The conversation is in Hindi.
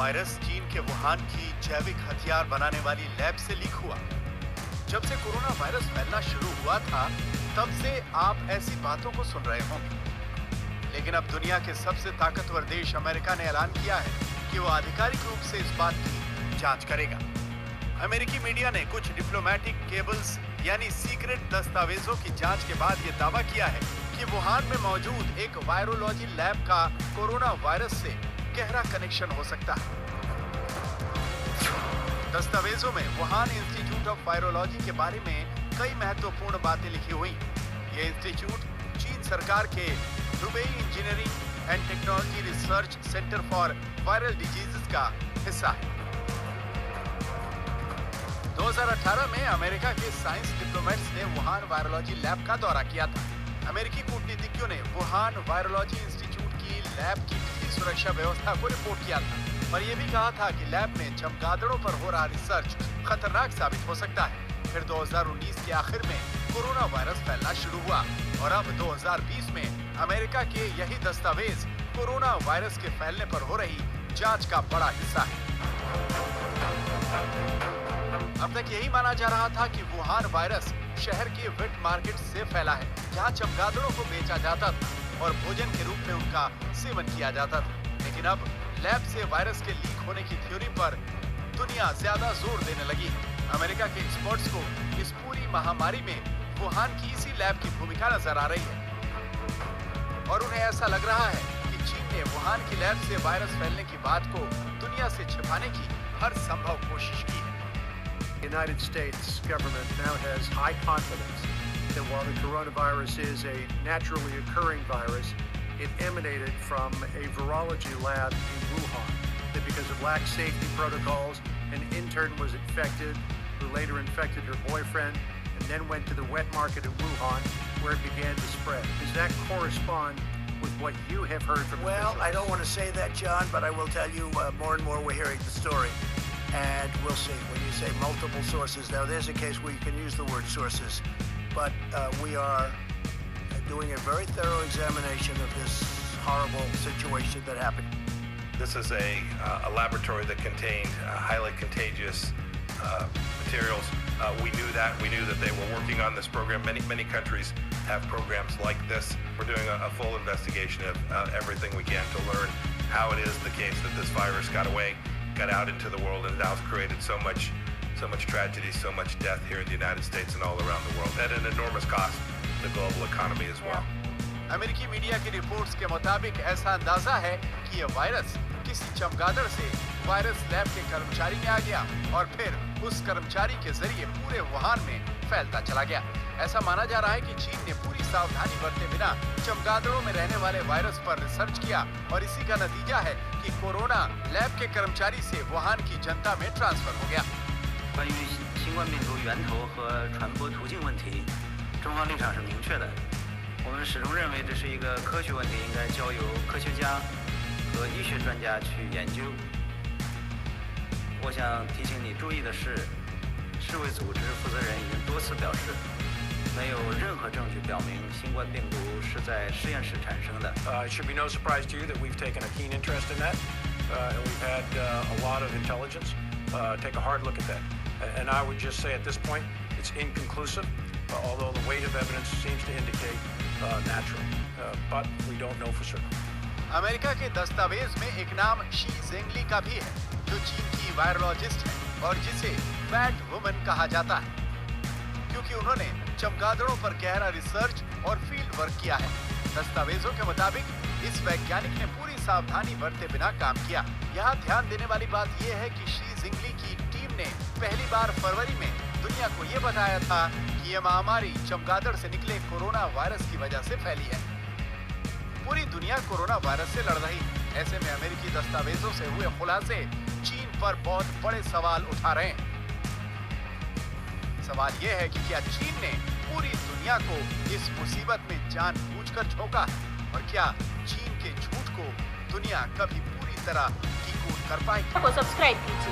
वायरस चीन के वुहान की जैविक हथियार बनाने वाली लैब से लीक हुआ। जब से कोरोना वायरस फैलना शुरू हुआ था, तब से आप ऐसी बातों को सुन रहे होंगे। लेकिन अब दुनिया के सबसे ताकतवर देश अमेरिका ने ऐलान किया है कि वो आधिकारिक रूप से इस बात की जांच करेगा। अमेरिकी मीडिया ने कुछ डिप्लोमेटिक केबल्स यानी सीक्रेट दस्तावेजों की जांच के बाद ये दावा किया है कि वुहान में मौजूद एक वायरोलॉजी लैब का कोरोना वायरस से गहरा कनेक्शन हो सकता है। दस्तावेजों में वुहान इंस्टीट्यूट ऑफ वायरोलॉजी के बारे में कई महत्वपूर्ण बातें लिखी हुई। ये इंस्टीट्यूट चीन सरकार के Dubai engineering and technology research centre for viral diseases का हिस्सा है। 2018 में अमेरिका के साइंस डिप्लोमेट्स ने वुहान वायरोलॉजी लैब का दौरा किया था। अमेरिकी कूटनीतिज्ञों ने वुहान वायरोलॉजी इंस्टीट्यूट की लैब की ढीली सुरक्षा व्यवस्था को रिपोर्ट किया था और ये भी कहा था कि लैब में चमगादड़ों पर हो रहा रिसर्च खतरनाक साबित हो सकता है। फिर 2019 के आखिर में कोरोना वायरस फैलना शुरू हुआ और अब 2020 में अमेरिका के यही दस्तावेज कोरोना वायरस के फैलने पर हो रही जांच का बड़ा हिस्सा है। अब तक यही माना जा रहा था कि वुहान वायरस शहर के वेट मार्केट से फैला है, जहां चमगादड़ों को बेचा जाता था और भोजन के रूप में उनका सेवन किया जाता था। लेकिन अब लैब से वायरस के लीक होने की थ्योरी पर दुनिया ज्यादा जोर देने लगी है। अमेरिका के एक्सपर्ट्स को इस पूरी महामारी में वुहान की इसी लैब की भूमिका नजर आ रही है और उन्हें ऐसा लग रहा है कि चीन ने वुहान की लैब से वायरस फैलने की बात को दुनिया से छिपाने की हर संभव कोशिश की है। The United States government now has high confidence that while the coronavirus is a naturally occurring virus, it emanated from a virology lab in Wuhan. That because of lax safety protocols, an intern was infected, who later infected her boyfriend, and then went to the wet market in Wuhan, where it began to spread. Does that correspond with what you have heard from Well, officials? I don't want to say that, John, but I will tell you more and more we're hearing the story. And we'll see. When you say multiple sources, now there's a case where you can use the word sources, but we are doing a very thorough examination of this horrible situation that happened. This is a laboratory that contained highly contagious materials. We knew that. We knew that they were working on this program. Many countries have programs like this. We're doing a full investigation of everything we can to learn how it is the case that this virus got out into the world and now has created so much tragedy, so much death here in the United States and all around the world, at an enormous cost to the global economy as well. अमेरिकी मीडिया की रिपोर्ट्स के मुताबिक ऐसा अंदाजा है कि यह वायरस किसी चमगादड़ से वायरस लैब के कर्मचारी में आ गया और फिर उस कर्मचारी के जरिए पूरे वुहान में फैलता चला गया। ऐसा माना जा रहा है कि चीन ने पूरी सावधानी बरते बिना चमगादड़ों में रहने वाले वायरस पर रिसर्च किया और इसी का नतीजा है कि कोरोना लैब के कर्मचारी से वुहान की जनता में ट्रांसफर हो गया। 关于新冠病毒源头和传播途径问题，中方立场是明确的。我们始终认为这是一个科学问题，应该交由科学家和医学专家去研究。我想提醒你注意的是，世卫组织负责人已经多次表示，没有任何证据表明新冠病毒是在实验室产生的。It should be no surprise to you that we've taken a keen interest in that, and we've had a lot of intelligence take a hard look at that. And I would just say at this point, it's inconclusive, although the weight of evidence seems to indicate natural, but we don't know for certain. America के दस्तावेज में एक नाम शी जेंगली का भी है, जो चीन की वायरोलॉजिस्ट है और जिसे बैट वुमन कहा जाता है, क्योंकि उन्होंने चमगादड़ों पर गहरा रिसर्च और फील्ड वर्क किया है। दस्तावेजों के मुताबिक इस वैज्ञानिक ने पूरी सावधानी बरते बिना काम किया। यहाँ ध्यान देने वाली बात यह है कि शी जिंगली की टीम ने पहली बार फरवरी में दुनिया को ये बताया था कि यह महामारी चमगादड़ से निकले कोरोना वायरस की वजह से फैली है। पूरी दुनिया कोरोना वायरस से लड़ रही है। ऐसे में अमेरिकी दस्तावेजों से हुए खुलासे चीन पर बहुत बड़े सवाल उठा रहे हैं। सवाल यह है कि क्या चीन ने पूरी दुनिया को इस मुसीबत में जानबूझकर झोंका है और क्या चीन के झूठ को दुनिया कभी पूरी तरह की कूट कर पाएगी? को सब्सक्राइब कीजिए।